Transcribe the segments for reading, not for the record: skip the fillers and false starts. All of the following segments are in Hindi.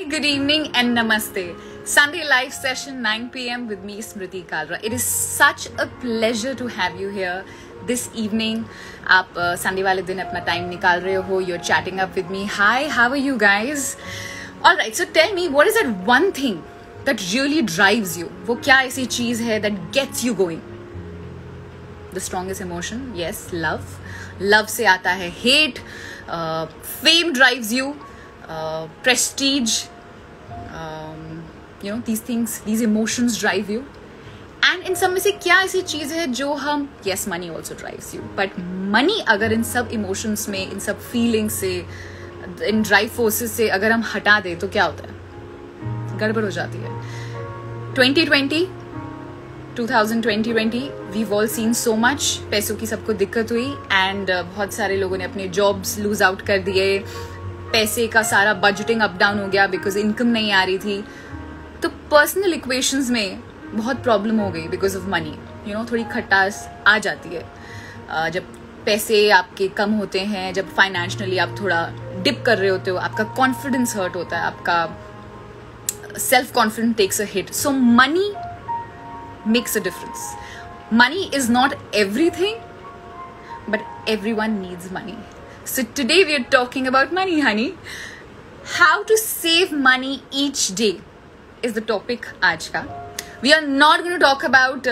Hi, good evening and namaste. Sunday live session 9 p.m. with me, Smriti Kalra. It is such a pleasure to have you here this evening. आप Sunday वाले दिन अपना time निकाल रहे हो. You're chatting up with me. Hi, how are you guys? Alright, so tell me, what is that one thing that really drives you? वो क्या ऐसी चीज़ है that gets you going? The strongest emotion, yes, love. Love से आता है hate. Fame drives you. Prestige, these things, these emotions drive you. And in सब में से क्या ऐसी चीज़ है जो हम, yes, money also drives you, but money अगर इन सब emotions में, इन सब feelings से, इन drive forces से अगर हम हटा दें तो क्या होता है? गड़बड़ हो जाती है. 2020, we've all seen so much. पैसों की सबको दिक्कत हुई and बहुत सारे लोगों ने अपने jobs lose out कर दिए. पैसे का सारा बजटिंग अप डाउन हो गया बिकॉज इनकम नहीं आ रही थी. तो पर्सनल इक्वेशंस में बहुत प्रॉब्लम हो गई बिकॉज ऑफ मनी. थोड़ी खटास आ जाती है जब पैसे आपके कम होते हैं, जब फाइनेंशियली आप थोड़ा डिप कर रहे होते हो, आपका कॉन्फिडेंस हर्ट होता है, आपका self confidence takes a hit. So money makes a difference. Money is not everything but everyone needs money. So today we are talking about money, honey. How to save money each day is the topic आज का. We are not going to talk about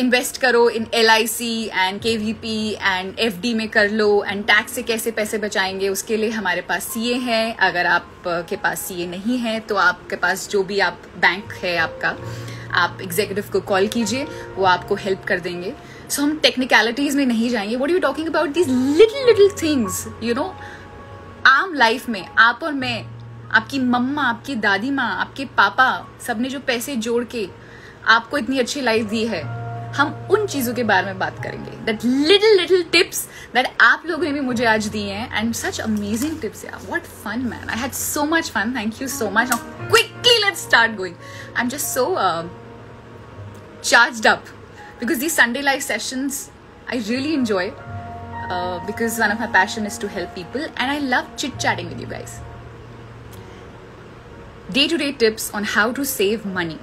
invest करो in LIC and KVP and FD में कर लो and tax से कैसे पैसे बचाएंगे. उसके लिए हमारे पास CA है. अगर आपके पास CA नहीं है तो आपके पास जो भी आप बैंक है आपका, आप एग्जीक्यूटिव को कॉल कीजिए, वो आपको हेल्प कर देंगे. सो हम टेक्निकलिटीज में नहीं जाएंगे. What are you talking about these little things. आम लाइफ में आप और मैं, आपकी मम्मा, आपकी दादी माँ, आपके पापा, सबने जो पैसे जोड़ के आपको इतनी अच्छी लाइफ दी है, हम उन चीजों के बारे में बात करेंगे. दैट लिटिल टिप्स दैट आप लोगों ने भी मुझे आज दिए हैं एंड सच अमेजिंग टिप्स. यार what fun man. I had so much fun. Thank you so much. Now quickly let's start going. I am just so charged up because these Sunday live sessions I really enjoy because one of my passion is to help people and I love chit chatting with you guys. Day-to-day tips on how to save money.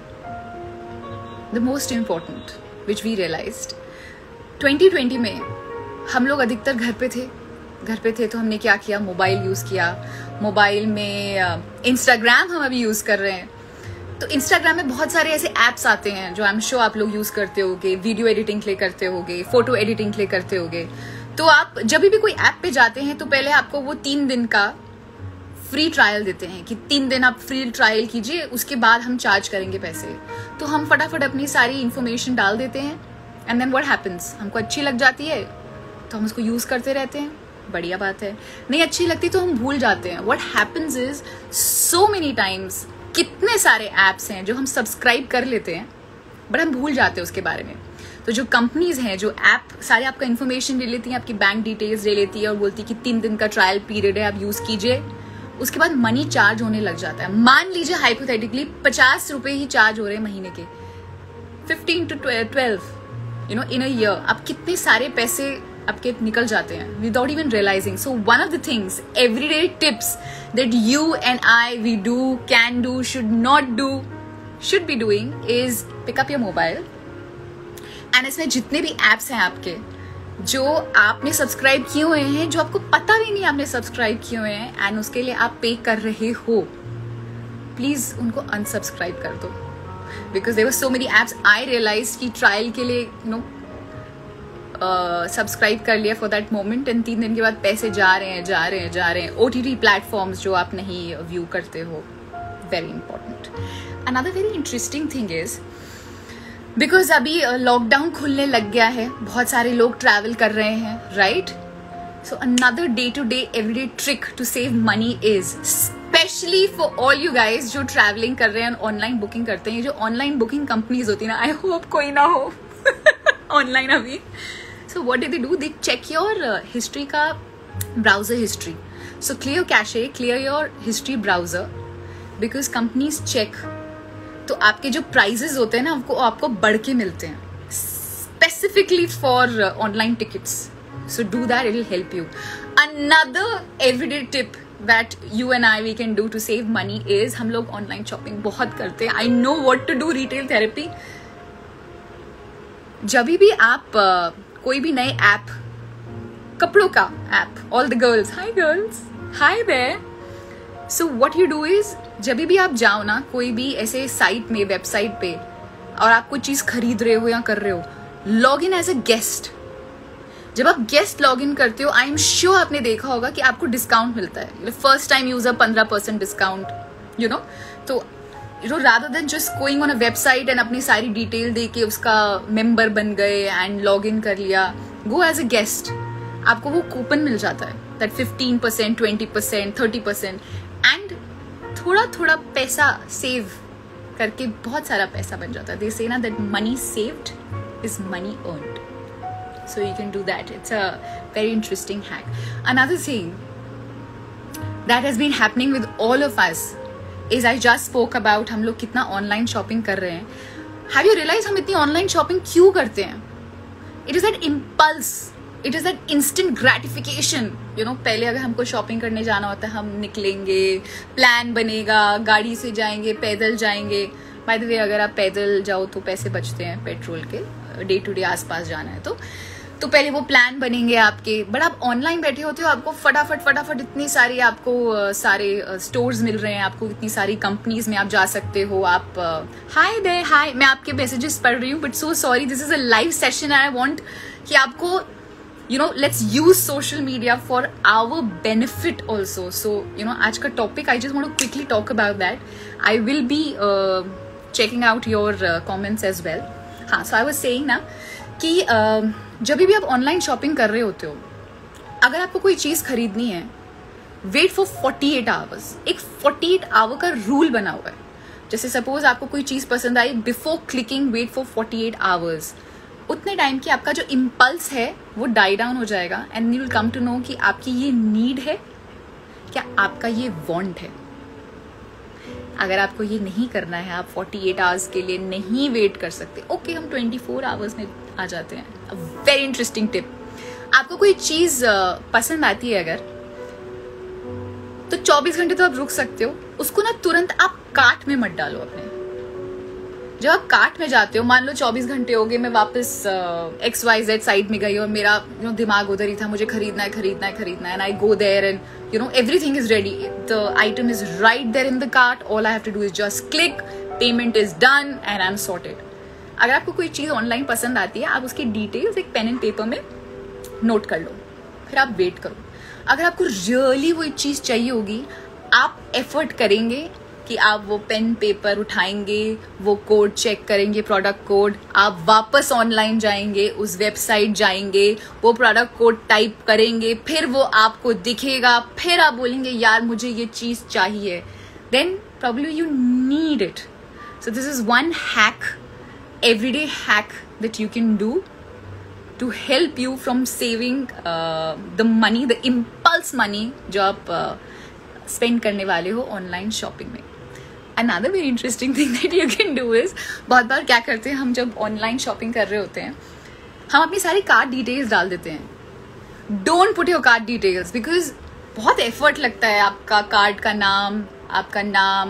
The most important which we realized 2020 में हम लोग अधिकतर घर पे थे तो हमने क्या किया? मोबाइल यूज किया. मोबाइल में इंस्टाग्राम हम अभी यूज कर रहे हैं. तो इंस्टाग्राम में बहुत सारे ऐसे ऐप्स आते हैं जो आई एम श्योर आप लोग यूज करते होगे. वीडियो एडिटिंग के लिए करते होगे, फोटो एडिटिंग के लिए करते होगे. तो आप जब भी कोई ऐप पे जाते हैं तो पहले आपको वो 3 दिन का फ्री ट्रायल देते हैं कि 3 दिन आप फ्री ट्रायल कीजिए, उसके बाद हम चार्ज करेंगे पैसे. तो हम फटाफट अपनी सारी इन्फॉर्मेशन डाल देते हैं एंड देन व्हाट हैपेंस, हमको अच्छी लग जाती है तो हम उसको यूज करते रहते हैं. बढ़िया बात है. नहीं अच्छी लगती तो हम भूल जाते हैं. What happens is so many times कितने सारे ऐप्स हैं जो हम सब्सक्राइब कर लेते हैं बट हम भूल जाते हैं उसके बारे में. तो जो कंपनीज हैं, जो ऐप सारे आपका इन्फॉर्मेशन ले लेती हैं, आपकी बैंक डिटेल्स ले लेती है और बोलती है कि 3 दिन का ट्रायल पीरियड है, आप यूज कीजिए. उसके बाद मनी चार्ज होने लग जाता है. मान लीजिए हाइपोथेटिकली 50 रुपए ही चार्ज हो रहे हैं महीने के. 15 to 12 इन अ ईयर आप कितने सारे पैसे आपके निकल जाते हैं without even realising. So one of the things, everyday tips that you and I, we do, can do, should not do, should be doing is pick up your mobile and इसमें जितने भी apps हैं आपके जो आपने सब्सक्राइब किए हुए हैं, जो आपको पता भी नहीं आपने सब्सक्राइब किए हुए हैं एंड उसके लिए आप पे कर रहे हो, प्लीज उनको अनसब्सक्राइब कर दो. Because there were so many apps. I realise कि ट्रायल के लिए सब्सक्राइब कर लिया फॉर दैट मोमेंट एंड 3 दिन के बाद पैसे जा रहे हैं. OTT प्लेटफॉर्म्स जो आप नहीं व्यू करते हो, very important. Another very interesting thing is because अभी लॉकडाउन खुलने लग गया है, बहुत सारे लोग ट्रैवल कर रहे हैं, right? So another day to day everyday trick to save money is specially for all you guys जो ट्रैवलिंग कर रहे हैं, ऑनलाइन बुकिंग करते हैं. जो ऑनलाइन बुकिंग कंपनीज होती है ना, आई होप कोई ना हो ऑनलाइन अभी. So what do? They check your history का browser history. So clear cache, clear your history browser because companies check. तो आपके जो prices होते हैं ना आपको बढ़ के मिलते हैं specifically for online tickets. So do that, it will help you. Another everyday tip that you and I we can do to save money is हम लोग ऑनलाइन शॉपिंग बहुत करते हैं. I know what to do retail therapy. जब भी आप कोई भी नए ऐप, कपड़ों का app, all the girls, hi girls, hi there. So what you do is जब भी आप जाओ ना कोई भी ऐसे साइट में, वेबसाइट पे, और आप कोई चीज खरीद रहे हो या कर रहे हो, log in as a guest. जब आप गेस्ट लॉग इन करते हो, आई एम श्योर आपने देखा होगा कि आपको डिस्काउंट मिलता है. First time user 15% discount, you know. तो rather than just going on a website and अपनी सारी डिटेल दे के उसका मेंबर बन गए एंड लॉग इन कर लिया, गो एज अ गेस्ट. आपको वो कूपन मिल जाता है दैट 15%, 20%, 30%, एंड थोड़ा थोड़ा पैसा सेव करके बहुत सारा पैसा बन जाता है. दे से ना that money saved is money earned. So you can do that. It's a very interesting hack. Another thing that has been happening with all of us is I just spoke about हम लोग कितना online shopping कर रहे हैं. Have you realized हम इतनी online shopping क्यों करते हैं? It is that impulse. It is that instant gratification. You know, पहले अगर हमको shopping करने जाना होता है, हम निकलेंगे, plan बनेगा, गाड़ी से जाएंगे, पैदल जाएंगे. By the way, अगर आप पैदल जाओ तो पैसे बचते हैं पेट्रोल के, डे टू डे आसपास जाना है तो पहले वो प्लान बनेंगे आपके. बट आप ऑनलाइन बैठे होते हो, आपको फटाफट इतनी सारी आपको सारे स्टोर्स मिल रहे हैं, आपको इतनी सारी कंपनीज में आप जा सकते हो. आप हाय दे हाय, मैं आपके मैसेजेस पढ़ रही हूँ, but so sorry, this is a live session. I want कि आपको let's use social media for our benefit also. So आज का topic, I just want to quickly talk about that. I will be checking out your comments as well. हाँ, so I was saying ना कि जब भी आप ऑनलाइन शॉपिंग कर रहे होते हो, अगर आपको कोई चीज खरीदनी है, वेट फॉर 48 आवर्स. एक 48 आवर का रूल बना हुआ है. जैसे सपोज आपको कोई चीज पसंद आई, before clicking wait for 48 hours. उतने टाइम की आपका जो इम्पल्स है वो डाई डाउन हो जाएगा and you will come to know कि आपकी ये नीड है, क्या आपका ये वांट है. अगर आपको ये नहीं करना है, आप 48 आवर्स के लिए नहीं वेट कर सकते, ओके, हम 24 आवर्स में आ जाते हैं. Very interesting tip. आपको कोई चीज पसंद आती है अगर, तो 24 घंटे तो आप रुक सकते हो. उसको ना तुरंत आप कार्ट में मत डालो अपने. जब आप कार्ट में जाते हो, मान लो 24 घंटे हो गए, मैं वापस XYZ साइड में गई और मेरा दिमाग उधर ही था, मुझे खरीदना है, and I go there and everything is ready, the item is right there in the cart, all I have to do is just click, payment is done and I'm sorted. अगर आपको कोई चीज ऑनलाइन पसंद आती है, आप उसकी डिटेल्स एक पेन एंड पेपर में नोट कर लो, फिर आप वेट करो. अगर आपको रियली वो चीज चाहिए होगी, आप एफर्ट करेंगे कि आप वो पेन पेपर उठाएंगे, वो कोड चेक करेंगे, प्रोडक्ट कोड, आप वापस ऑनलाइन जाएंगे, उस वेबसाइट जाएंगे, वो प्रोडक्ट कोड टाइप करेंगे, फिर वो आपको दिखेगा, फिर आप बोलेंगे यार मुझे ये चीज चाहिए, then probably you need it. So this is one hack, everyday hack that you can do to help you from saving the money, the impulse money जो आप spend करने वाले हो ऑनलाइन शॉपिंग में. Another very interesting thing that you can do is, बहुत बार क्या करते हैं हम जब ऑनलाइन शॉपिंग कर रहे होते हैं, हम अपनी सारी कार्ड डिटेल्स डाल देते हैं. Don't put your card details, because बहुत एफर्ट लगता है. आपका कार्ड का नाम,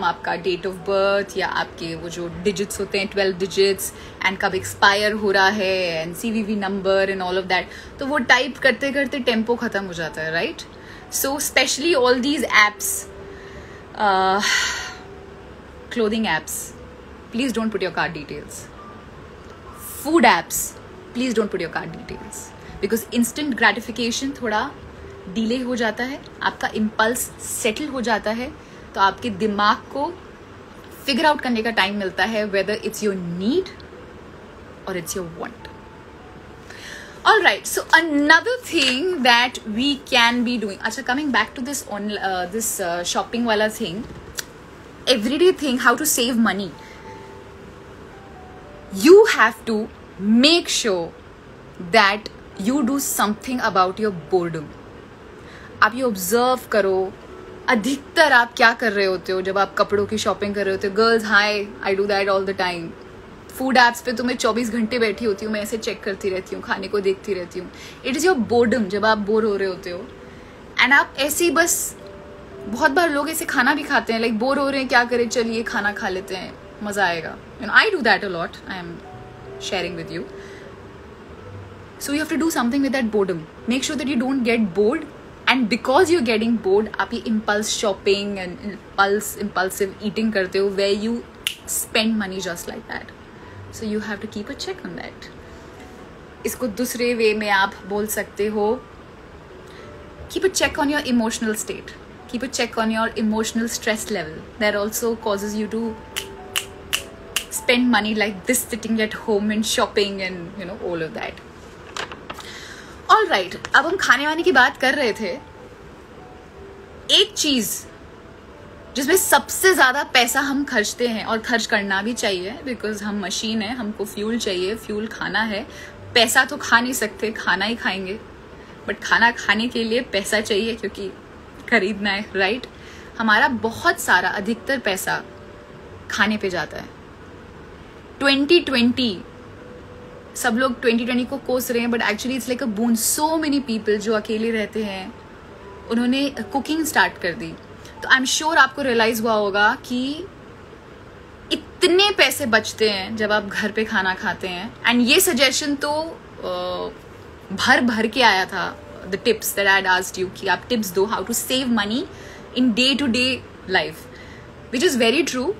आपका डेट ऑफ बर्थ, या आपके वो जो डिजिट्स होते हैं 12 डिजिट्स, एंड कब एक्सपायर हो रहा है, and CVV number and all of that. तो वो टाइप करते करते टेम्पो खत्म हो जाता है, right? So specially all these apps, clothing apps, please don't put your card details. Food apps, please don't put your card details, because instant gratification थोड़ा डिले हो जाता है, आपका इम्पल्स सेटल हो जाता है, तो आपके दिमाग को फिगर आउट करने का टाइम मिलता है whether it's your need or it's your want. All right, so another thing that we can be doing, अच्छा, coming back to this shopping वाला thing, everyday thing, how to save money. You have to make sure that you do something about your boredom. आप ये ऑब्जर्व करो, अधिकतर आप क्या कर रहे होते हो जब आप कपड़ों की शॉपिंग कर रहे होते हो. Girls, high, I do that all the time. Food apps पे तो मैं 24 घंटे बैठी होती हूँ, मैं ऐसे चेक करती रहती हूँ, खाने को देखती रहती हूँ. इट इज़ योर बोर्डम, जब आप बोर हो रहे होते हो एंड आप ऐसे ही बस बहुत बार लोग ऐसे खाना भी खाते हैं, लाइक बोर हो रहे हैं, क्या करें, चलिए खाना खा लेते हैं, मजा आएगा. I do that a lot. I am sharing with you. So you have to do something with that boredom. Make sure that you don't get bored, and because you're getting bored, आप ये impulse shopping and impulsive eating करते हो, where you spend money just like that. So you have to keep a check on that. इसको दूसरे वे में आप बोल सकते हो, keep a check on your emotional state. Keep a check on your emotional stress level. That also causes you to spend money like this, sitting at home and shopping and all of that. All right, अब हम खाने वाने की बात कर रहे थे. एक चीज जिसमें सबसे ज्यादा पैसा हम खर्चते हैं, और खर्च करना भी चाहिए बिकॉज हम मशीन है, हमको फ्यूल चाहिए, फ्यूल खाना है. पैसा तो खा नहीं सकते, खाना ही खाएंगे, बट खाना खाने के लिए पैसा चाहिए क्योंकि खरीदना है, राइट? हमारा बहुत सारा अधिकतर पैसा खाने पे जाता है. 2020 सब लोग 2020 को कोस रहे हैं, but actually it's like a boon. So many people जो अकेले रहते हैं, उन्होंने कुकिंग स्टार्ट कर दी. तो आई एम श्योर आपको रियलाइज हुआ होगा कि इतने पैसे बचते हैं जब आप घर पे खाना खाते हैं. एंड ये सजेशन तो भर भर के आया था, the tips that I had asked you, कि आप टिप्स दो how to save money in day to day life, which is very true.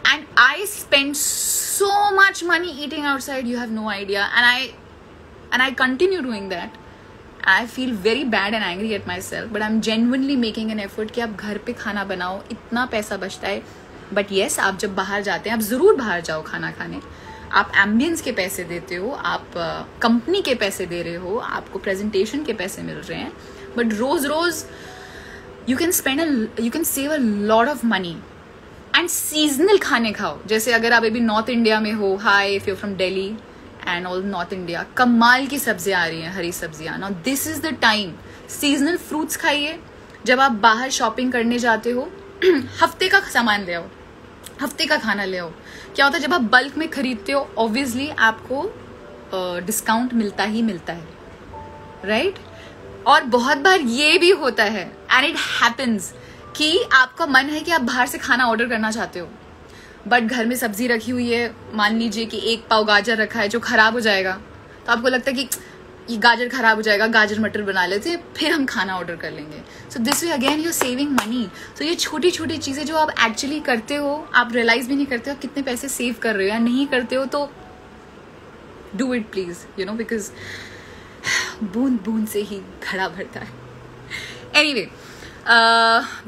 And I spend so much money eating outside, you have no idea. And I continue doing that. I feel very bad and angry at myself, but I'm genuinely making an effort कि आप घर पे खाना बनाओ. इतना पैसा बचता है. But yes, आप जब बाहर जाते हैं, आप ज़रूर बाहर जाओ खाना खाने. आप एम्बियंस के पैसे देते हो, आप कंपनी के पैसे दे रहे हो, आपको प्रेजेंटेशन के पैसे मिल रहे हैं. बट रोज रोज you can save a lot of money. And seasonal खाने खाओ. जैसे अगर आप अभी नॉर्थ इंडिया में हो, high if you from Delhi and all north India, कमाल की सब्जियां आ रही हैं, हरी सब्जियां. Now this is the time. Seasonal fruits खाइए. जब आप बाहर शॉपिंग करने जाते हो, हफ्ते का सामान ले आओ, हफ्ते का खाना ले आओ. क्या होता है, जब आप बल्क में खरीदते हो, ऑब्वियसली आपको डिस्काउंट मिलता ही मिलता है, राइट? और बहुत बार ये भी होता है, एंड इट हैपन्स, कि आपका मन है कि आप बाहर से खाना ऑर्डर करना चाहते हो, बट घर में सब्जी रखी हुई है. मान लीजिए कि एक पाव गाजर रखा है जो खराब हो जाएगा, तो आपको लगता है कि ये गाजर खराब हो जाएगा, गाजर मटर बना लेते हैं, फिर हम खाना ऑर्डर कर लेंगे. So this way again you are saving money. So ये छोटी छोटी चीजें जो आप एक्चुअली करते हो, आप रियलाइज भी नहीं करते हो कितने पैसे सेव कर रहे हो. या नहीं करते हो तो डू इट प्लीज, बिकॉज बूंद बूंद से ही घड़ा भरता है. Anyway,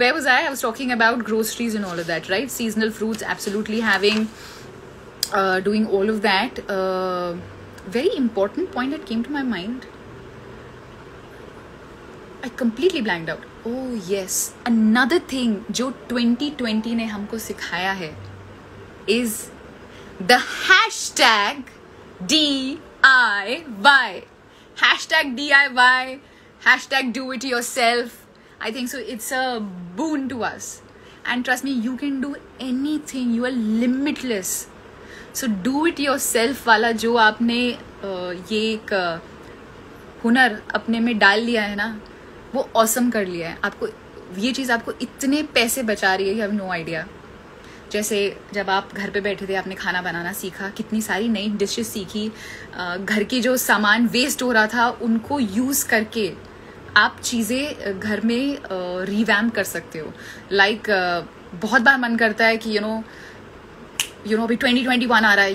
where was I was talking about groceries and all of that, right? Seasonal fruits, absolutely doing all of that. Very important point that came to my mind. I completely blanked out. Oh yes, another thing जो 2020 ने हमको सिखाया है is the hashtag DIY. Hashtag DIY, hashtag do it yourself. I think so it's a boon to us, and trust me, you can do anything. You are limitless. So do it yourself वाला जो आपने ये एक हुनर अपने में डाल लिया है ना, वो awesome कर लिया है. आपको ये चीज़ आपको इतने पैसे बचा रही है, you have no idea. जैसे जब आप घर पे बैठे थे, आपने खाना बनाना सीखा, कितनी सारी नई डिशेस सीखी, घर की जो सामान वेस्ट हो रहा था उनको यूज़ करके आप चीज़ें घर में रिवैम्प कर सकते हो. लाइक बहुत बार मन करता है कि अभी 2021 आ रहा है,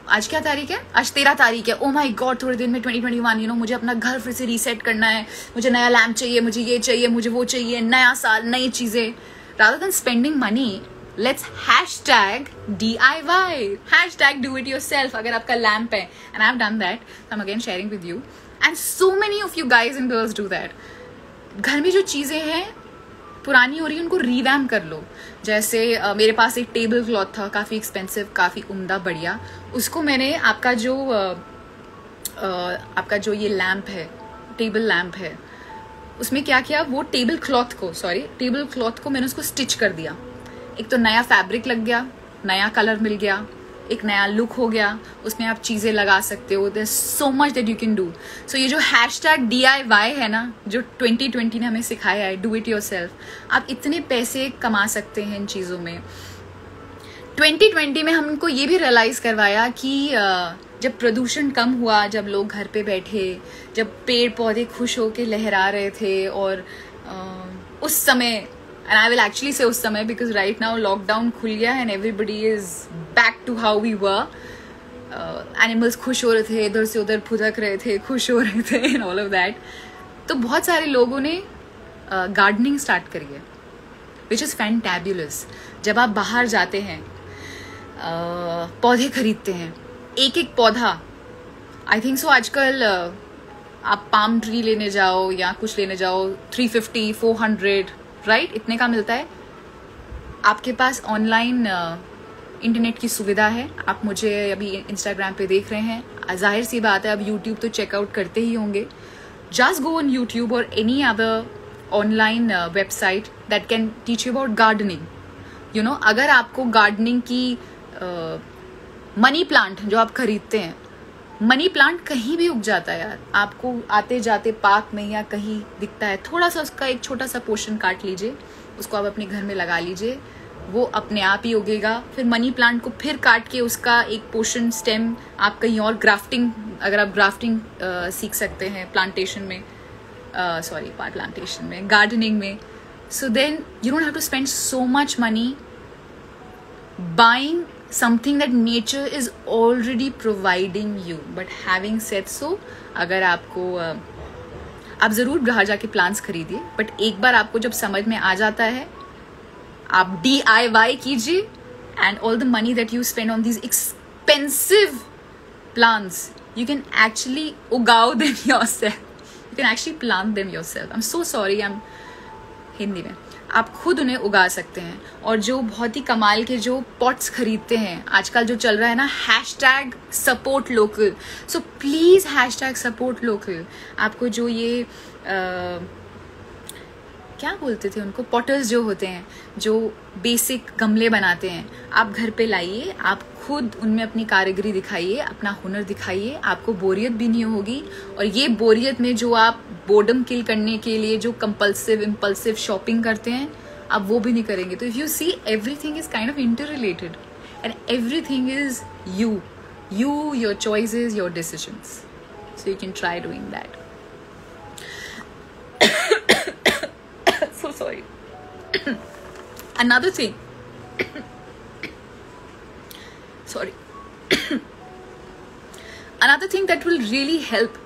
आज क्या तारीख है, आज 13 तारीख है. ओ माय गॉड, थोड़े दिन में 2021, मुझे अपना घर फिर से रीसेट करना है, मुझे नया लैम्प चाहिए, मुझे ये चाहिए, मुझे वो चाहिए, नया साल, नई चीज़ें. Rather than spending money, let's hashtag DIY, hashtag do it yourself. अगर आपका लैम्प है, and I've done that, so I'm again sharing with you. And so many of you guys and girls do that. घर में जो चीज़ें हैं पुरानी हो रही है, उनको रिवैम्प कर लो. जैसे मेरे पास एक टेबल क्लॉथ था, काफ़ी एक्सपेंसिव, काफ़ी उम्दा, बढ़िया. उसको मैंने आपका जो ये लैम्प है, टेबल लैम्प है, उसमें क्या किया, वो टेबल क्लॉथ को मैंने उसको स्टिच कर दिया. एक तो नया फैब्रिक लग गया, नया कलर मिल गया, एक नया लुक हो गया, उसमें आप चीज़ें लगा सकते हो. There so much that you can do. So ये जो #DIY है ना, जो 2020 ने हमें सिखाया है, डू इट योरसेल्फ, आप इतने पैसे कमा सकते हैं इन चीज़ों में. 2020 में हमको ये भी रियलाइज़ करवाया कि जब प्रदूषण कम हुआ, जब लोग घर पे बैठे, जब पेड़ पौधे खुश होके लहरा रहे थे, और उस समय, and I will actually say उस समय, because right now lockdown खुल गया and everybody is back to how we were. Animals खुश हो रहे थे, इधर से उधर फुदक रहे थे, खुश हो रहे थे and all of that. तो बहुत सारे लोगों ने गार्डनिंग स्टार्ट करी है, which is fantabulous. जब आप बाहर जाते हैं, पौधे खरीदते हैं, एक एक पौधा, आई थिंक सो आजकल आप पाम ट्री लेने जाओ या कुछ लेने जाओ, 350, 400, राइट, इतने का मिलता है. आपके पास ऑनलाइन इंटरनेट की सुविधा है. आप मुझे अभी इंस्टाग्राम पे देख रहे हैं, जाहिर सी बात है अब यूट्यूब तो चेकआउट करते ही होंगे. जस्ट गो ऑन यूट्यूब और any other online website that can teach you about gardening. You know, अगर आपको गार्डनिंग की मनी प्लांट जो आप खरीदते हैं, मनी प्लांट कहीं भी उग जाता है यार. आपको आते जाते पार्क में या कहीं दिखता है, थोड़ा सा उसका एक छोटा सा पोर्शन काट लीजिए, उसको आप अपने घर में लगा लीजिए, वो अपने आप ही उगेगा. फिर मनी प्लांट को फिर काट के उसका एक पोर्शन, स्टेम, आप कहीं और ग्राफ्टिंग, अगर आप ग्राफ्टिंग सीख सकते हैं प्लांटेशन में, प्लांटेशन में, गार्डनिंग में. So then you don't have to spend so much money buying something that nature is already providing you. But having said so, अगर आपको आप ज़रूर बाहर जाके प्लांट्स खरीदिए, बट एक बार आपको जब समझ में आ जाता है, आप DIY कीजिए, and all the money that you spend on these expensive plants, you can actually उगाओ them yourself. You can actually plant them yourself. I'm so sorry, I'm Hindi में, आप खुद उन्हें उगा सकते हैं. और जो बहुत ही कमाल के जो पॉट्स खरीदते हैं, आजकल जो चल रहा है ना, #support-local. So please #support-local. आपको जो ये क्या बोलते थे उनको, पॉटर्स जो होते हैं, जो बेसिक गमले बनाते हैं, आप घर पे लाइए, आप खुद उनमें अपनी कारीगरी दिखाइए, अपना हुनर दिखाइए. आपको बोरियत भी नहीं होगी, और ये बोरियत में जो आप बोर्डम किल करने के लिए जो इम्पल्सिव शॉपिंग करते हैं, आप वो भी नहीं करेंगे. तो if you see, everything is kind of interrelated and everything is you, your choices, your decisions. So you can try doing that. So sorry. Another thing. Sorry. Another thing that will really help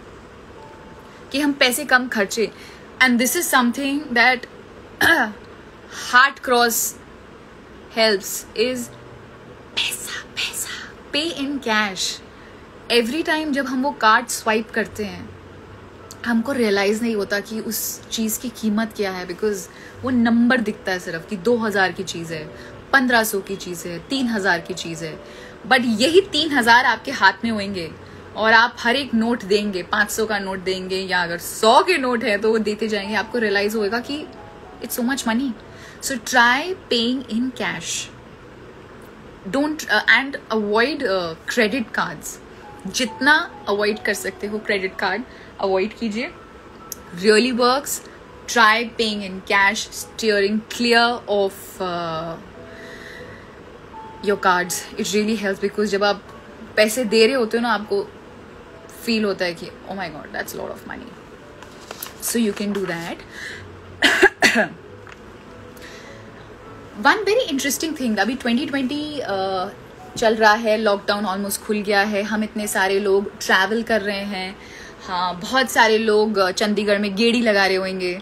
कि हम पैसे कम खर्चे, and this is something that Heart Cross helps, is पैसा. Pay in cash. Every time जब हम वो कार्ड स्वाइप करते हैं, हमको रियलाइज़ नहीं होता कि उस चीज़ की कीमत क्या है, बिकॉज वो नंबर दिखता है सिर्फ कि 2000 की चीज़ है, 1500 की चीज़ है, 3000 की चीज़ है. बट यही 3000 आपके हाथ में होंगे और आप हर एक नोट देंगे, 500 का नोट देंगे, या अगर 100 के नोट है तो वो देते जाएंगे, आपको रियलाइज़ होगा कि it's so much money. So try paying in cash. Don't and avoid credit cards. जितना अवॉइड कर सकते हो क्रेडिट कार्ड अवॉइड कीजिए. Really works. Try paying in cash, steering clear of your cards. It really helps, because जब आप पैसे दे रहे होते हो ना, आपको फील होता है कि oh my god, that's lot of money. So you can do that. One very interesting thing, अभी 2020 चल रहा है, लॉकडाउन ऑलमोस्ट खुल गया है, हम इतने सारे लोग ट्रैवल कर रहे हैं. हाँ, बहुत सारे लोग चंडीगढ़ में गेड़ी लगा रहे होंगे,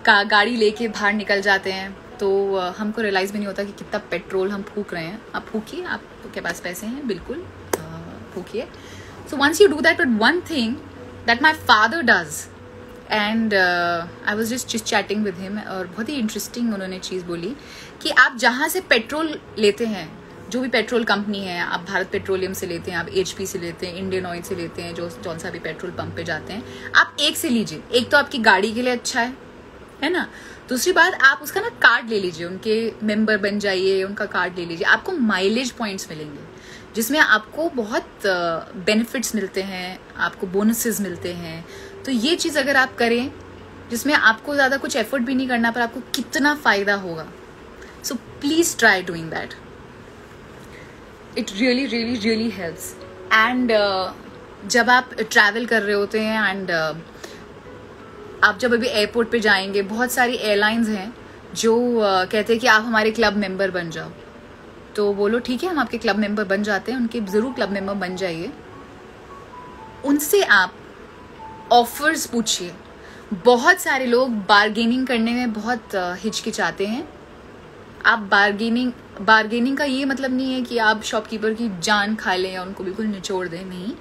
गाड़ी लेके बाहर निकल जाते हैं, तो हमको रियलाइज़ भी नहीं होता कि कितना पेट्रोल हम फूक रहे हैं. आप फूकिए, आपके पास पैसे हैं, बिल्कुल फूकिए. So once you do that, but one thing that my father does, and I was just chatting with him, और बहुत ही इंटरेस्टिंग उन्होंने चीज़ बोली कि आप जहाँ से पेट्रोल लेते हैं, जो भी पेट्रोल कंपनी है, आप भारत पेट्रोलियम से लेते हैं, आप HP से लेते हैं, इंडियन ऑयल से लेते हैं, जो जौन सा भी पेट्रोल पंप पे जाते हैं, आप एक से लीजिए. एक तो आपकी गाड़ी के लिए अच्छा है ना. दूसरी बात, आप उसका ना कार्ड ले लीजिए, उनके मेंबर बन जाइए, उनका कार्ड ले लीजिए, आपको माइलेज पॉइंट्स मिलेंगे. जिसमें आपको बहुत बेनिफिट्स मिलते हैं, आपको बोनसेस मिलते हैं। तो ये चीज़ अगर आप करें जिसमें आपको ज़्यादा कुछ एफर्ट भी नहीं करना पर आपको कितना फ़ायदा होगा, so please try doing that, it really really really helps. And जब आप ट्रैवल कर रहे होते हैं एंड आप जब अभी एयरपोर्ट पे जाएंगे, बहुत सारी एयरलाइंस हैं जो कहते हैं कि आप हमारे क्लब मेंबर बन जाओ, तो बोलो ठीक है हम आपके क्लब मेंबर बन जाते हैं, उनके ज़रूर क्लब मेंबर बन जाइए। उनसे आप ऑफर्स पूछिए। बहुत सारे लोग बार्गेनिंग करने में बहुत हिचकिचाते हैं। आप बार्गेनिंग का ये मतलब नहीं है कि आप शॉपकीपर की जान खा लें या उनको बिल्कुल निचोड़ दें, नहीं।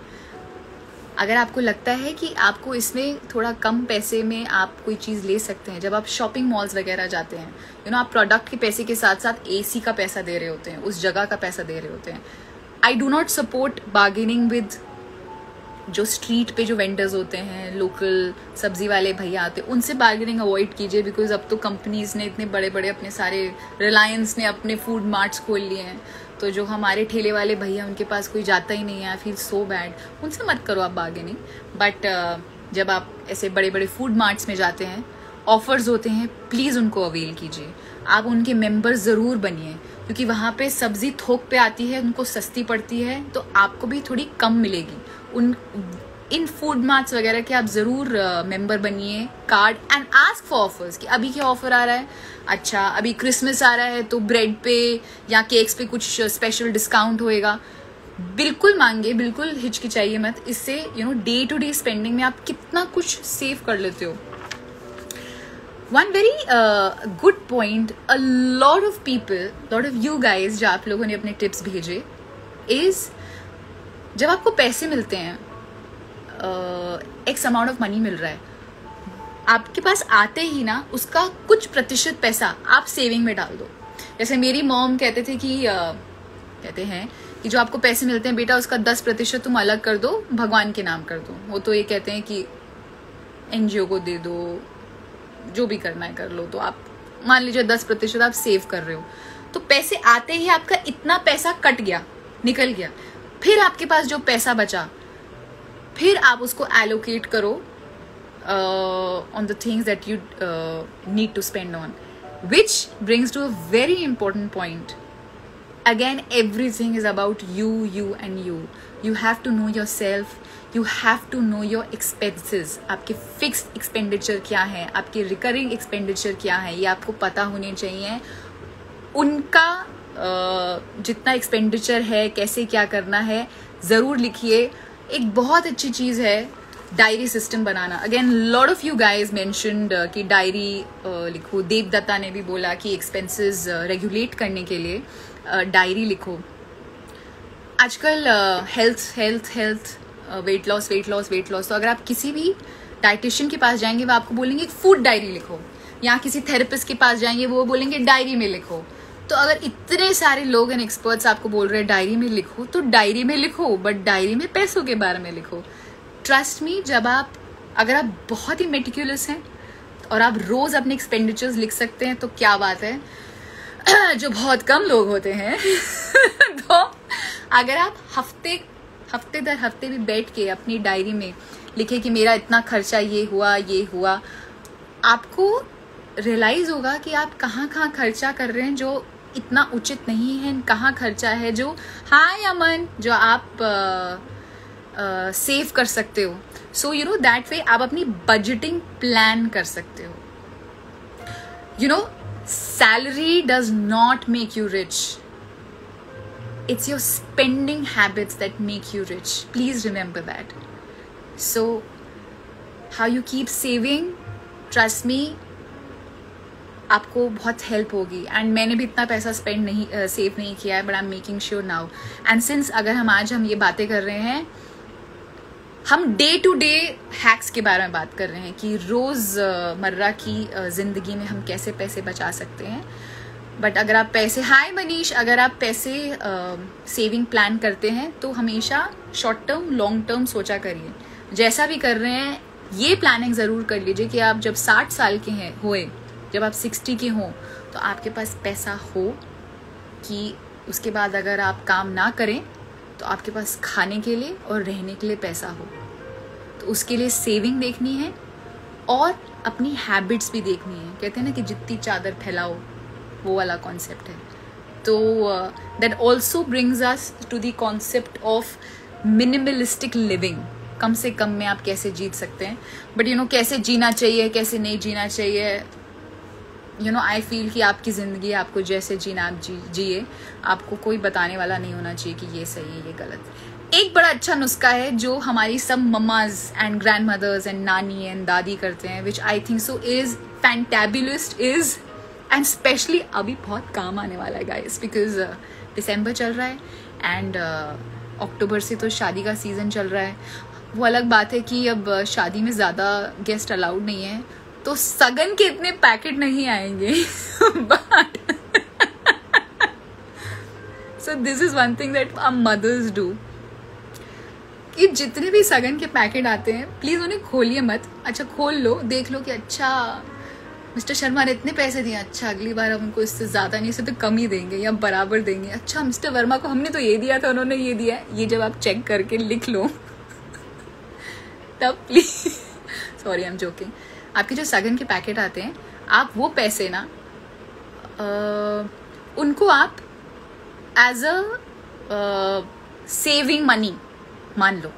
अगर आपको लगता है कि आपको इसमें थोड़ा कम पैसे में आप कोई चीज़ ले सकते हैं, जब आप शॉपिंग मॉल्स वगैरह जाते हैं, आप प्रोडक्ट के पैसे के साथ साथ एसी का पैसा दे रहे होते हैं, उस जगह का पैसा दे रहे होते हैं। I do not support bargaining with जो स्ट्रीट पे जो वेंडर्स होते हैं, लोकल सब्जी वाले भैया आते हैं, उनसे बार्गेनिंग अवॉइड कीजिए। बिकॉज अब तो कंपनीज ने इतने बड़े बड़े अपने सारे, रिलायंस ने अपने फूड मार्ट्स खोल लिए हैं, तो जो हमारे ठेले वाले भैया उनके पास कोई जाता ही नहीं है, आई फील सो बैड। उनसे मत करो आप बार्गेनिंग। बट जब आप ऐसे बड़े बड़े फूड मार्ट्स में जाते हैं, ऑफर्स होते हैं, प्लीज़ उनको अवेल कीजिए। आप उनके मेंबर ज़रूर बनिए, क्योंकि वहाँ पे सब्जी थोक पे आती है, उनको सस्ती पड़ती है, तो आपको भी थोड़ी कम मिलेगी। इन फूड मार्ट्स वगैरह के आप ज़रूर मेंबर बनिए, card and ask for offers कि अभी क्या ऑफर आ रहा है, अच्छा अभी क्रिसमस आ रहा है तो ब्रेड पे या केक्स पे कुछ स्पेशल डिस्काउंट होएगा। बिल्कुल मांगे, बिल्कुल हिचकिचाइए मत। इससे डे टू डे स्पेंडिंग में आप कितना कुछ सेव कर लेते हो। One very good point, a lot of people, lot of you guys, जो आप लोगों ने अपने टिप्स भेजे, इज जब आपको पैसे मिलते हैं, एक्स अमाउंट ऑफ मनी मिल रहा है, आपके पास आते ही ना उसका कुछ प्रतिशत पैसा आप सेविंग में डाल दो। जैसे मेरी मॉम कहते हैं कि जो आपको पैसे मिलते हैं बेटा, उसका 10% तुम अलग कर दो, भगवान के नाम कर दो। वो तो ये कहते हैं कि एनजीओ को दे दो, जो भी करना है कर लो। तो आप मान लीजिए 10% आप सेव कर रहे हो, तो पैसे आते ही आपका इतना पैसा कट गया, निकल गया। फिर आपके पास जो पैसा बचा, फिर आप उसको एलोकेट करो on the things that you need to spend on, which brings to a very important point. Again, everything is about you and you. You have to know yourself. You have to know your expenses. आपके fixed expenditure क्या है, आपके recurring expenditure क्या है, ये आपको पता होने चाहिए। उनका जितना एक्सपेंडिचर है, कैसे क्या करना है, ज़रूर लिखिए। एक बहुत अच्छी चीज़ है diary system banana. Again lot of you guys mentioned कि डायरी लिखो। देवदत्ता ने भी बोला कि एक्सपेंसेस रेगुलेट करने के लिए डायरी लिखो। आजकल हेल्थ वेट लॉस, तो अगर आप किसी भी डाइटिशियन के पास जाएंगे, वो आपको बोलेंगे फूड डायरी लिखो, या किसी थेरेपिस्ट के पास जाएंगे, वो बोलेंगे डायरी में लिखो। तो अगर इतने सारे लोग एंड एक्सपर्ट्स आपको बोल रहे हैं डायरी में लिखो, तो डायरी में लिखो, बट डायरी में पैसों के बारे में लिखो। ट्रस्ट मी, अगर आप बहुत ही मेटिकुलस हैं और आप रोज अपने एक्सपेंडिचर्स लिख सकते हैं, तो क्या बात है। जो बहुत कम लोग होते हैं तो अगर आप हफ्ते दर हफ्ते भी बैठ के अपनी डायरी में लिखे कि मेरा इतना खर्चा ये हुआ, आपको रियलाइज होगा कि आप कहाँ खर्चा कर रहे हैं जो इतना उचित नहीं है, कहाँ खर्चा है जो हाय अमन जो आप सेव कर सकते हो। सो दैट वे आप अपनी बजटिंग प्लान कर सकते हो। Salary does not make you rich, it's your spending habits that make you rich. Please remember that. So how you keep saving, trust me, आपको बहुत हेल्प होगी। एंड मैंने भी इतना पैसा सेव नहीं किया है, but I am making sure now. And since अगर हम ये बातें कर रहे हैं, हम डे टू डे हैक्स के बारे में बात कर रहे हैं कि रोज़मर्रा की ज़िंदगी में हम कैसे पैसे बचा सकते हैं। बट अगर आप हाय मनीष, अगर आप पैसे सेविंग प्लान करते हैं तो हमेशा शॉर्ट टर्म लॉन्ग टर्म सोचा करिए। जैसा भी कर रहे हैं, ये प्लानिंग ज़रूर कर लीजिए कि आप जब 60 साल के हुए, जब आप 60 के हों, तो आपके पास पैसा हो कि उसके बाद अगर आप काम ना करें तो आपके पास खाने के लिए और रहने के लिए पैसा हो। तो उसके लिए सेविंग देखनी है और अपनी हैबिट्स भी देखनी है। कहते हैं ना कि जितनी चादर फैलाओ, वो वाला कॉन्सेप्ट है। तो that also brings us to the concept of minimalistic living. कम से कम में आप कैसे जीत सकते हैं, बट यू नो कैसे जीना चाहिए, कैसे नहीं जीना चाहिए, यू नो आई फील कि आपकी ज़िंदगी, आपको जैसे जीना आप जिए। आपको कोई बताने वाला नहीं होना चाहिए कि ये सही है, ये गलत। एक बड़ा अच्छा नुस्खा है जो हमारी सब mommas and grand mothers and नानी एंड दादी करते हैं, which I think so is fantabulous, is and especially अभी बहुत काम आने वाला है गाइस, बिकॉज दिसंबर चल रहा है एंड अक्टूबर से तो शादी का सीज़न चल रहा है। वो अलग बात है कि अब शादी में ज़्यादा गेस्ट अलाउड नहीं है, तो सगन के इतने पैकेट नहीं आएंगे but so this is one thing that our mothers do, कि जितने भी सगन के पैकेट आते हैं प्लीज उन्हें खोलिए मत। अच्छा खोल लो, देख लो कि अच्छा मिस्टर शर्मा ने इतने पैसे दिए, अच्छा अगली बार हम उनको इससे ज्यादा नहीं, इससे तो कम ही देंगे या बराबर देंगे। अच्छा मिस्टर वर्मा को हमने तो ये दिया था, उन्होंने ये दिया है। ये जब आप चेक करके लिख लो तब please, sorry I am joking, आपके जो सगन के पैकेट आते हैं, आप वो पैसे ना उनको आप एज अ सेविंग मनी मान लो।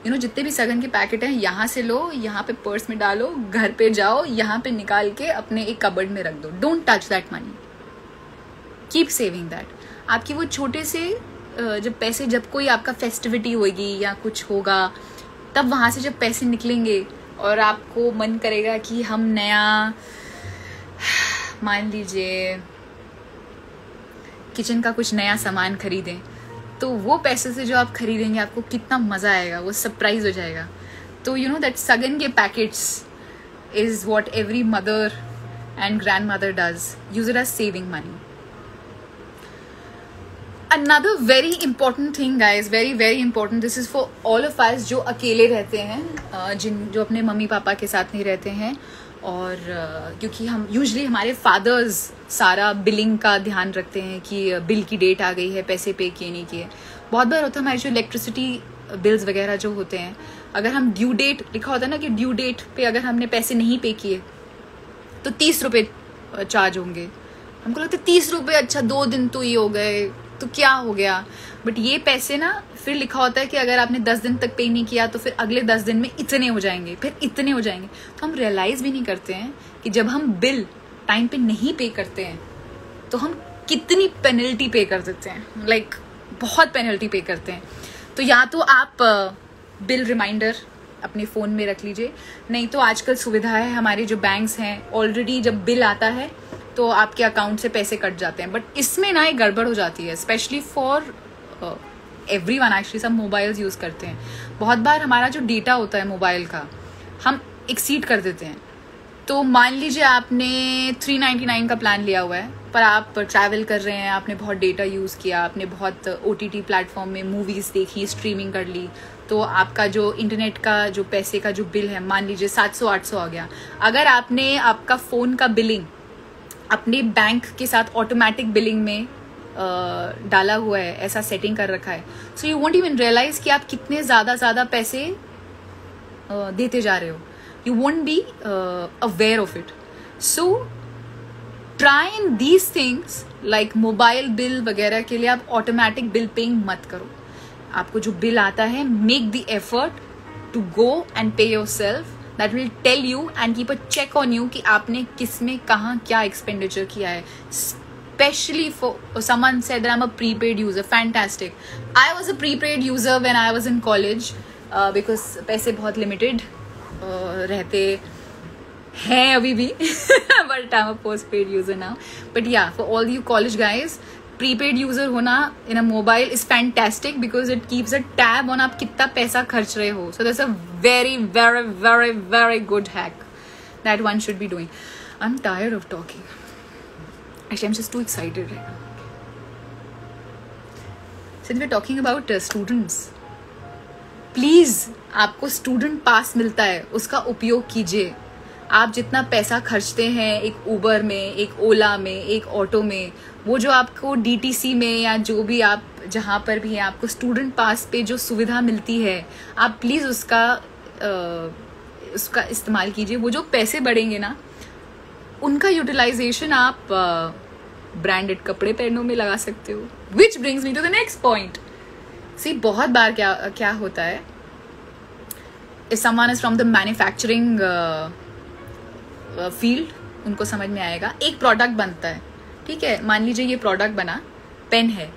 यू नो जितने भी सगन के पैकेट हैं यहाँ से लो, यहाँ पे पर्स में डालो, घर पे जाओ, यहाँ पे निकाल के अपने एक कबर्ड में रख दो। Don't touch that money, keep saving that. आपकी वो छोटे से जब पैसे, जब कोई आपका फेस्टिविटी होगी या कुछ होगा, तब वहाँ से जब पैसे निकलेंगे और आपको मन करेगा कि हम नया, मान लीजिए किचन का कुछ नया सामान खरीदें, तो वो पैसे से जो आप खरीदेंगे आपको कितना मज़ा आएगा, वो सरप्राइज हो जाएगा। तो यू नो दैट सगन के packets is what every mother and grandmother does, use it as saving money. Another very important thing guys, very very important, this is for all of us जो अकेले रहते हैं, जो अपने मम्मी पापा के साथ नहीं रहते हैं, और क्योंकि हम यूजुअली हमारे फादर्स सारा बिलिंग का ध्यान रखते हैं कि बिल की डेट आ गई है, पैसे पे किए नहीं किए। बहुत बार होता है हमारे जो इलेक्ट्रिसिटी बिल्स वगैरह जो होते हैं, अगर हम ड्यू डेट लिखा होता है ना कि ड्यू डेट पे अगर हमने पैसे नहीं पे किए तो 30 रुपये चार्ज होंगे। हमको लगता है 30 रुपये, अच्छा 2 दिन तो ये हो गए तो क्या हो गया, बट ये पैसे ना फिर लिखा होता है कि अगर आपने 10 दिन तक पे नहीं किया तो फिर अगले 10 दिन में इतने हो जाएंगे, फिर इतने हो जाएंगे। तो हम रियलाइज भी नहीं करते हैं कि जब हम बिल टाइम पे नहीं पे करते हैं तो हम कितनी पेनल्टी पे कर देते हैं, लाइक बहुत पेनल्टी पे करते हैं। तो या तो आप बिल रिमाइंडर अपने फ़ोन में रख लीजिए, नहीं तो आजकल सुविधा है, हमारे जो बैंक्स हैं ऑलरेडी जब बिल आता है तो आपके अकाउंट से पैसे कट जाते हैं। बट इसमें ना एक गड़बड़ हो जाती है, स्पेशली फॉर एवरीवन एक्चुअली। सब मोबाइल्स यूज़ करते हैं, बहुत बार हमारा जो डेटा होता है मोबाइल का हम एक्सीड कर देते हैं। तो मान लीजिए आपने 399 का प्लान लिया हुआ है, पर आप ट्रैवल कर रहे हैं, आपने बहुत डेटा यूज़ किया, आपने बहुत OTT प्लेटफॉर्म में मूवीज़ देखी, स्ट्रीमिंग कर ली, तो आपका जो इंटरनेट का जो पैसे का जो बिल है मान लीजिए 700-800 आ गया। अगर आपने आपका फ़ोन का बिलिंग अपने बैंक के साथ ऑटोमेटिक बिलिंग में डाला हुआ है, ऐसा सेटिंग कर रखा है, so you won't even realise कि आप कितने ज़्यादा पैसे देते जा रहे हो। You won't be aware of it. So trying these things, like mobile bill वगैरह के लिए आप ऑटोमेटिक बिल पेइंग मत करो। आपको जो बिल आता है, make the effort to go and pay yourself. That will tell you and keep a check on you कि आपने किस में कहाँ क्या एक्सपेंडिचर किया है। Especially for someone said that I'm a prepaid user, fantastic. I was a prepaid user when I was in college because पैसे बहुत limited रहते हैं अभी भी but I'm a postpaid user now. But yeah, for all you college guys, prepaid user होना in a mobile is fantastic because it keeps a tab on आप कितना पैसा खर्च रहे हो। So that's a very very very very good hack that one should be doing. I am tired of talking, actually I am just too excited right now. Since we are talking about students, please आपको स्टूडेंट पास मिलता है, उसका उपयोग कीजिए। आप जितना पैसा खर्चते हैं एक उबर में, एक ओला में, एक ऑटो में, वो जो आपको डीटीसी में या जो भी आप जहाँ पर भी है आपको स्टूडेंट पास पे जो सुविधा मिलती है, आप प्लीज़ उसका इस्तेमाल कीजिए। वो जो पैसे बढ़ेंगे ना, उनका यूटिलाइजेशन आप ब्रांडेड कपड़े पहनने में लगा सकते हो। Which brings me to the next point. See, बहुत बार क्या होता है, if someone is from the manufacturing field, उनको समझ में आएगा। एक प्रोडक्ट बनता है, ठीक है, मान लीजिए ये प्रोडक्ट बना, पेन है।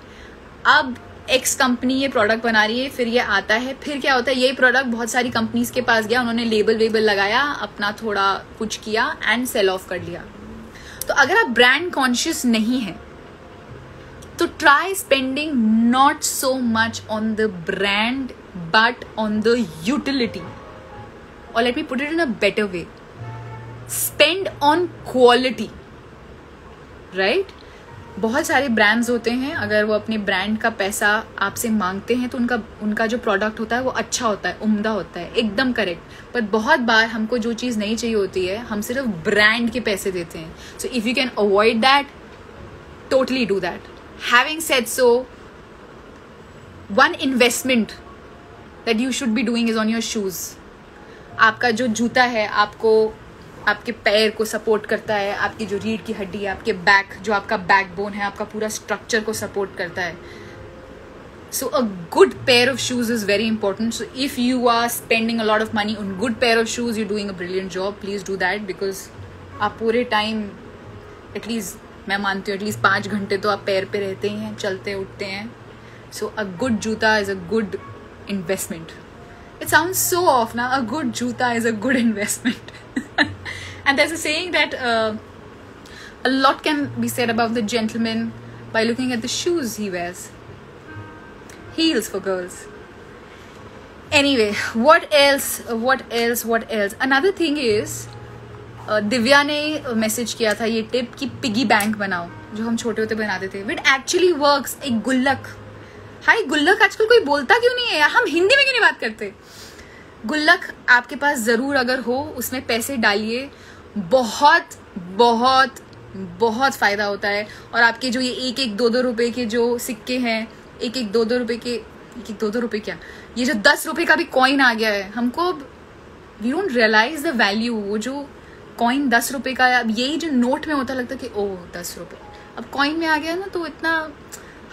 अब एक्स कंपनी ये प्रोडक्ट बना रही है, फिर ये आता है, फिर क्या होता है, ये प्रोडक्ट बहुत सारी कंपनीज के पास गया, उन्होंने लेबल वेबल लगाया, अपना थोड़ा कुछ किया एंड सेल ऑफ कर लिया। तो अगर आप ब्रांड कॉन्शियस नहीं है तो try spending not so much on the brand but on the utility, और let me put it in a better way, spend on quality, right. बहुत सारे ब्रांड्स होते हैं, अगर वो अपने ब्रांड का पैसा आपसे मांगते हैं तो उनका जो प्रोडक्ट होता है वो अच्छा होता है, उम्दा होता है, एकदम करेक्ट। पर बहुत बार हमको जो चीज़ नहीं चाहिए होती है, हम सिर्फ ब्रांड के पैसे देते हैं। सो if you can avoid that, totally do that. Having said so, one investment that you should be doing is on your shoes. आपका जो जूता है आपको आपके पैर को सपोर्ट करता है, आपकी जो रीढ़ की हड्डी है, आपके बैक, जो आपका बैकबोन है, आपका पूरा स्ट्रक्चर को सपोर्ट करता है। So a good pair of shoes is very important. So if you are spending a lot of money on good pair of shoes, you doing a brilliant job, please do that, because आप पूरे टाइम एटलीस्ट, मैं मानती हूँ एटलीस्ट 5 घंटे तो आप पैर पे रहते ही हैं, चलते उठते हैं। सो अ गुड जूता is a good investment. It sounds so off now. A good juta is a good investment. And there's a saying that a lot can be said about the gentleman by looking at the shoes he wears. Heels for girls. Anyway, what else? Another thing is, Divya ने मैसेज किया था ये टिप कि पिगी बैंक बनाओ, जो हम छोटे होते बनाते थे। It actually works. एक गुल्लक, हाय गुल्लक आजकल कोई बोलता क्यों नहीं है, हम हिंदी में क्यों नहीं बात करते। गुल्लक आपके पास जरूर अगर हो, उसमें पैसे डालिए, बहुत बहुत बहुत फायदा होता है। और आपके जो ये 1-1, 2-2 रुपए के जो सिक्के हैं, 1-1, 2-2 रुपए के, 1-1, 2-2 रुपए क्या, ये जो 10 रुपए का भी कॉइन आ गया है, हमको we don't realise the value. वो जो कॉइन 10 रुपए का, अब यही जो नोट में होता लगता है कि ओह 10 रुपए, अब कॉइन में आ गया ना तो इतना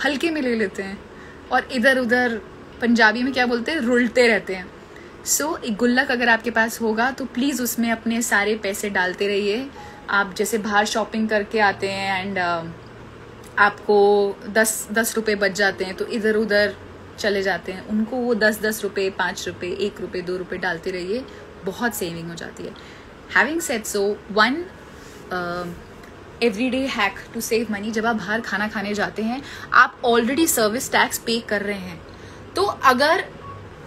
हल्के में ले लेते हैं और इधर उधर पंजाबी में क्या बोलते हैं, रुलते रहते हैं। सो एक गुल्लक अगर आपके पास होगा तो प्लीज़ उसमें अपने सारे पैसे डालते रहिए। आप जैसे बाहर शॉपिंग करके आते हैं एंड आपको 10 रुपये बच जाते हैं तो इधर उधर चले जाते हैं, उनको वो 10 रुपये, 5 रुपये, 1 रुपये, 2 रुपये डालते रहिए, बहुत सेविंग हो जाती है। Having said so, one everyday hack to save money, जब आप बाहर खाना खाने जाते हैं आप ऑलरेडी सर्विस टैक्स पे कर रहे हैं, तो अगर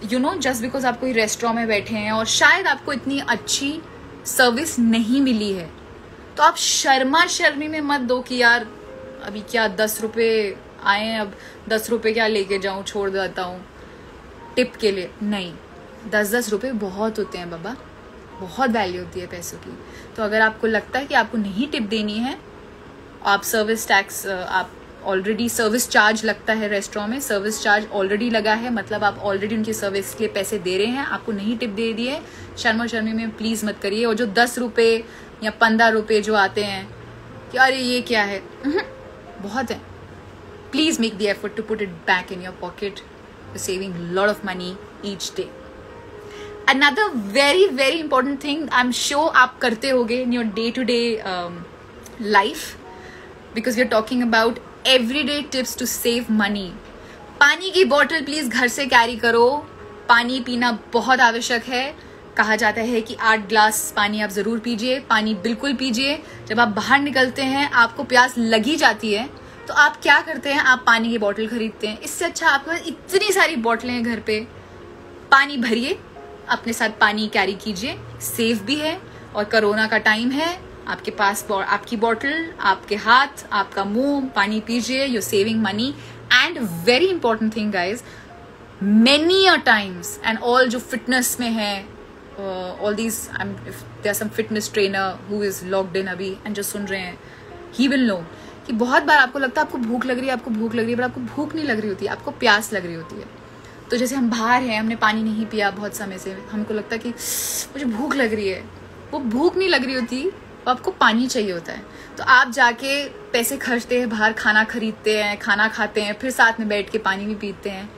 जस्ट बिकॉज आप कोई रेस्टोरेंट में बैठे हैं और शायद आपको इतनी अच्छी सर्विस नहीं मिली है, तो आप शर्मा शर्मी में मत दो कि यार अभी क्या 10 रुपये आए हैं, अब 10 रुपये क्या लेके जाऊं, छोड़ देता हूँ टिप के लिए। नहीं, 10 रुपये बहुत होते हैं बाबा, बहुत वैल्यू होती है पैसों की। तो अगर आपको लगता है कि आपको नहीं टिप देनी है, आप सर्विस टैक्स, आप ऑलरेडी सर्विस चार्ज लगता है रेस्टोरेंट में, सर्विस चार्ज ऑलरेडी लगा है, मतलब आप ऑलरेडी उनकी सर्विस के लिए पैसे दे रहे हैं, आपको नहीं टिप दे दी है, शर्मा शर्मी में प्लीज़ मत करिए। और जो 10 रुपये या 15 रुपये जो आते हैं कि अरे ये क्या है, बहुत है, please make the effort to put it back in your pocket, saving lot of money each day. Another very very important thing I'm sure आप करते होगे in your day to day life, because we are talking about everyday tips to save money. पानी की बोतल प्लीज घर से कैरी करो, पानी पीना बहुत आवश्यक है। कहा जाता है कि 8 ग्लास पानी आप जरूर पीजिए, पानी बिल्कुल पीजिए। जब आप बाहर निकलते हैं आपको प्यास लगी जाती है तो आप क्या करते हैं, आप पानी की बोतल खरीदते हैं। इससे अच्छा आपके पास इतनी सारी बोतलें हैं घर पे, पानी भरिए, अपने साथ पानी कैरी कीजिए, सेफ भी है। और कोरोना का टाइम है, आपके पास आपकी बोतल, आपके हाथ, आपका मुंह, पानी पीजिए, you saving money. And very important thing guys, many a times and all जो फिटनेस में है, all these if there are some fitness trainer who is locked in अभी एंड जो सुन रहे हैं, ही विल नो कि बहुत बार आपको लगता है आपको भूख लग रही है, आपको भूख लग रही है, पर आपको भूख नहीं लग रही होती है, आपको प्यास लग रही होती है. तो जैसे हम बाहर हैं, हमने पानी नहीं पिया बहुत समय से, हमको लगता है कि मुझे भूख लग रही है, वो भूख नहीं लग रही होती, वो आपको पानी चाहिए होता है. तो आप जाके पैसे खर्चते हैं, बाहर खाना खरीदते हैं, खाना खाते हैं, फिर साथ में बैठ के पानी भी पीते हैं.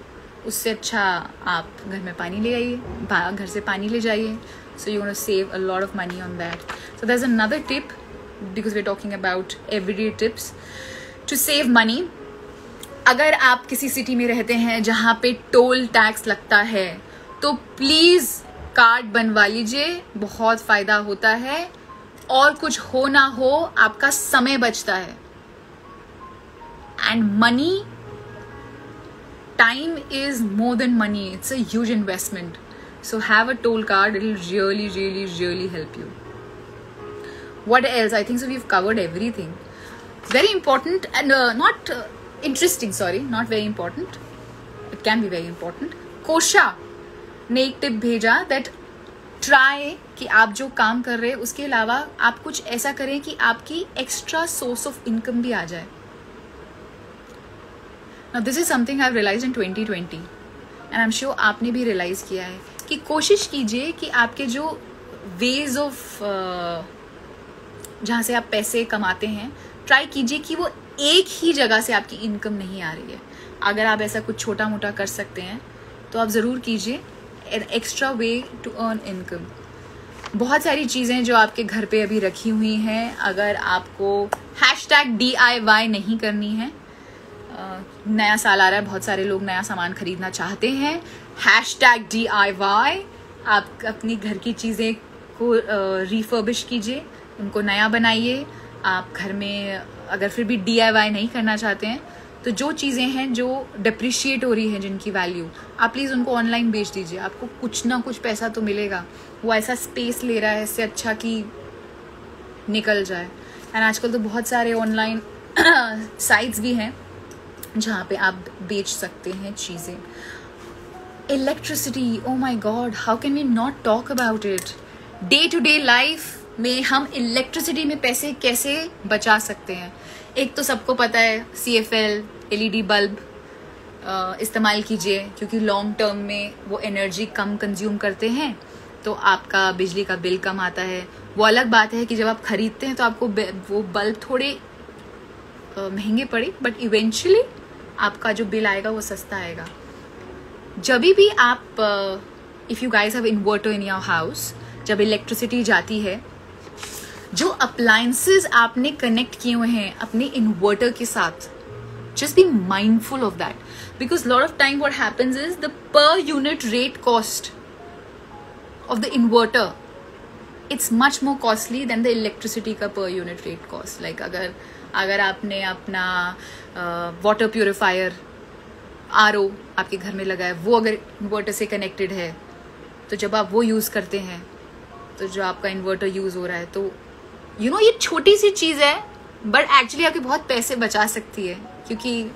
उससे अच्छा आप घर में पानी ले आइए, घर से पानी ले जाइए. So you want to save a lot of money on that. So that's another tip, because we are talking about everyday tips to save money. अगर आप किसी सिटी में रहते हैं जहाँ पे टोल टैक्स लगता है, तो प्लीज कार्ड बनवा लीजिए, बहुत फायदा होता है. और कुछ हो ना हो, आपका समय बचता है. And money, time is more than money, it's a huge investment. So have a toll card, it will really really really help you. What else? I think so we've covered everything. Very important and not interesting, sorry, not very important. It can be very important. कोशा ने एक टिप भेजा that try कि आप जो काम कर रहे हैं उसके अलावा आप कुछ ऐसा करें कि आपकी extra source of income भी आ जाए. Now this is something I've realized in 2020 and I'm sure आपने भी realize किया है कि कोशिश कीजिए कि आपके जो ways of जहाँ से आप पैसे कमाते हैं, ट्राई कीजिए कि वो एक ही जगह से आपकी इनकम नहीं आ रही है. अगर आप ऐसा कुछ छोटा मोटा कर सकते हैं तो आप ज़रूर कीजिए, an extra way to earn income. बहुत सारी चीज़ें जो आपके घर पे अभी रखी हुई हैं, अगर आपको #DIY नहीं करनी है, नया साल आ रहा है, बहुत सारे लोग नया सामान खरीदना चाहते हैं, #DIY, आप अपनी घर की चीज़ें को रिफर्बिश कीजिए, उनको नया बनाइए. आप घर में अगर फिर भी DIY नहीं करना चाहते हैं, तो जो चीज़ें हैं जो डिप्रिशिएट हो रही हैं, जिनकी वैल्यू, आप प्लीज़ उनको ऑनलाइन बेच दीजिए. आपको कुछ ना कुछ पैसा तो मिलेगा. वो ऐसा स्पेस ले रहा है, इससे अच्छा कि निकल जाए. एंड आजकल तो बहुत सारे ऑनलाइन साइट्स भी हैं जहाँ पे आप बेच सकते हैं चीज़ें. Electricity, oh my God, how can we not talk about it. Day to day life में हम इलेक्ट्रिसिटी में पैसे कैसे बचा सकते हैं. एक तो सबको पता है, CFL LED बल्ब इस्तेमाल कीजिए, क्योंकि लॉन्ग टर्म में वो एनर्जी कम कंज्यूम करते हैं, तो आपका बिजली का बिल कम आता है. वो अलग बात है कि जब आप खरीदते हैं तो आपको वो बल्ब थोड़े महंगे पड़े, बट इवेंचुअली आपका जो बिल आएगा वो सस्ता आएगा. जब भी आप if you guys have inverter in your house, जब इलेक्ट्रिसिटी जाती है, जो अप्लायंसेस आपने कनेक्ट किए हुए हैं अपने इन्वर्टर के साथ, just be mindful of that, because lot of time what happens is the per unit rate cost of the inverter, it's much more costly than the electricity का per unit rate cost. Like अगर आपने अपना वाटर प्यूरिफायर RO आपके घर में लगा है, वो अगर इन्वर्टर से कनेक्टेड है, तो जब आप वो यूज़ करते हैं, तो जो आपका इन्वर्टर यूज़ हो रहा है, तो यू नो ये छोटी सी चीज़ है, बट एक्चुअली आपके बहुत पैसे बचा सकती है, क्योंकि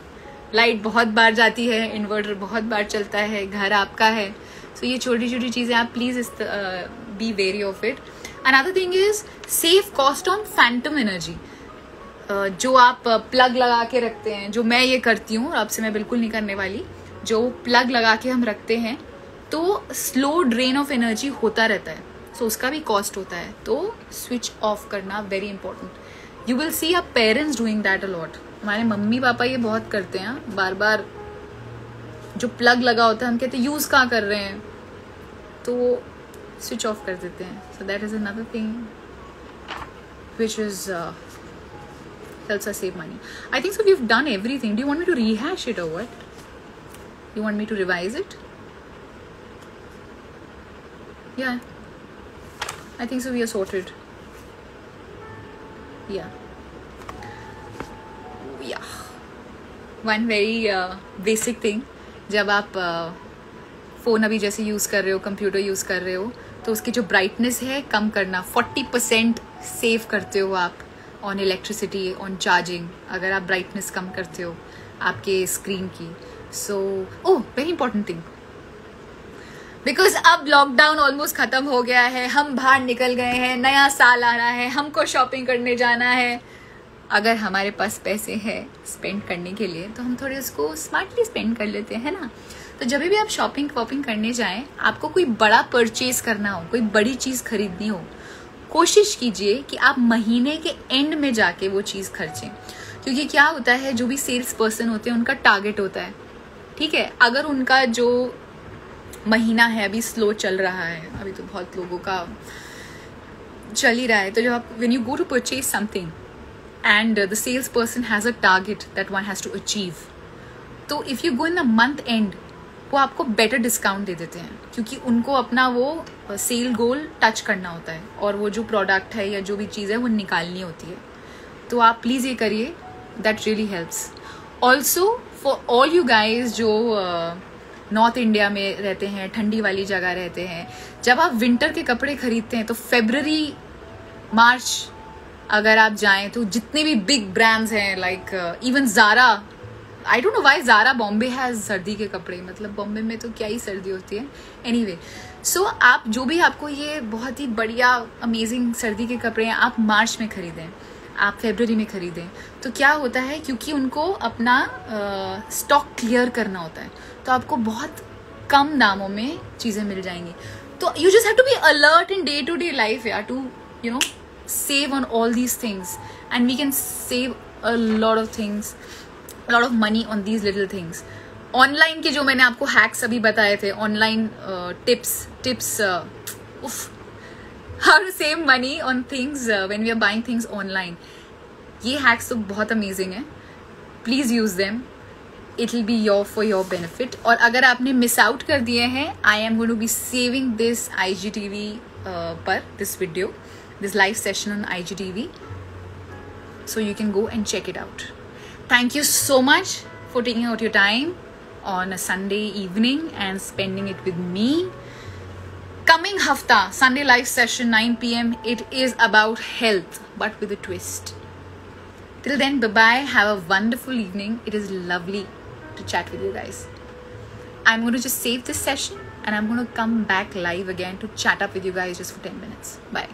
लाइट बहुत बार जाती है, इन्वर्टर बहुत बार चलता है, घर आपका है. सो ये छोटी छोटी चीज़ें आप please be very of it. Another thing is save cost on Phantom energy. जो आप प्लग लगा के रखते हैं, जो मैं ये करती हूँ, अब से मैं बिल्कुल नहीं करने वाली, जो प्लग लगा के हम रखते हैं, तो स्लो ड्रेन ऑफ एनर्जी होता रहता है, सो उसका भी कॉस्ट होता है. तो स्विच ऑफ करना very important. You will see our parents doing that a lot. हमारे मम्मी पापा ये बहुत करते हैं, बार बार जो प्लग लगा होता है हम कहते हैं यूज़ कहाँ कर रहे हैं, तो स्विच ऑफ कर देते हैं. So that is another thing which is helps us save money. I think so we've done everything. Do you want me to rehash it or what? You want me to revise it? Yeah. I think so we are sorted. Yeah. One very basic thing. जब आप फ़ोन अभी जैसे यूज़ कर रहे हो, कंप्यूटर यूज़ कर रहे हो, तो उसकी जो ब्राइटनेस है कम करना. 40% सेव करते हो आप ऑन इलेक्ट्रिसिटी, ऑन चार्जिंग, अगर आप ब्राइटनेस कम करते हो आपके स्क्रीन की. So very important thing, because अब लॉकडाउन ऑलमोस्ट खत्म हो गया है, हम बाहर निकल गए हैं, नया साल आ रहा है, हमको शॉपिंग करने जाना है. अगर हमारे पास पैसे हैं स्पेंड करने के लिए तो हम थोड़े उसको स्मार्टली स्पेंड कर लेते हैं ना. तो जब भी आप शॉपिंग वॉपिंग करने जाएं, आपको कोई बड़ा परचेज करना हो, कोई बड़ी चीज खरीदनी हो, कोशिश कीजिए कि आप महीने के एंड में जाके वो चीज खर्चें. क्योंकि क्या होता है, जो भी सेल्स पर्सन होते हैं उनका टारगेट होता है, ठीक है. अगर उनका जो महीना है अभी स्लो चल रहा है, अभी तो बहुत लोगों का चल ही रहा है, तो जब आप when you go to purchase something and the salesperson has a target that one has to achieve, तो if you go in the month end, वो आपको better discount दे देते हैं क्योंकि उनको अपना वो सेल गोल टच करना होता है और वो जो प्रोडक्ट है या जो भी चीज़ है वो निकालनी होती है. तो आप प्लीज़ ये करिए, that really helps. Also for all you guys जो नॉर्थ इंडिया में रहते हैं, ठंडी वाली जगह रहते हैं, जब आप विंटर के कपड़े खरीदते हैं तो फरवरी मार्च अगर आप जाएं तो जितने भी बिग ब्रांड्स हैं like even Zara, I don't know why Zara Bombay has सर्दी के कपड़े, मतलब बॉम्बे में तो क्या ही सर्दी होती है. एनीवे, सो आप जो भी आपको ये बहुत ही बढ़िया अमेजिंग सर्दी के कपड़े हैं आप मार्च में खरीदें, आप फरवरी में खरीदें. तो क्या होता है, क्योंकि उनको अपना स्टॉक क्लियर करना होता है, तो आपको बहुत कम दामों में चीज़ें मिल जाएंगी. तो you just have to be alert in day to day life यार, to you know save on all these things, and we can save a lot of things, a lot of money on these little things. Online के जो मैंने आपको hacks अभी बताए थे, online tips how to save money on things when we are buying things online, ये hacks तो बहुत amazing है. Please use them, it will be for your benefit. और अगर आपने miss out कर दिए हैं, I am going to be saving this IGTV पर this video, this live session on IGTV, so you can go and check it out. Thank you so much for taking out your time on a Sunday evening and spending it with me. Coming hafta Sunday live session 9 p.m. it is about health but with a twist. Till then, bye bye, have a wonderful evening. It is lovely to chat with you guys. I'm going to just save this session and I'm going to come back live again to chat up with you guys just for 10 minutes. Bye.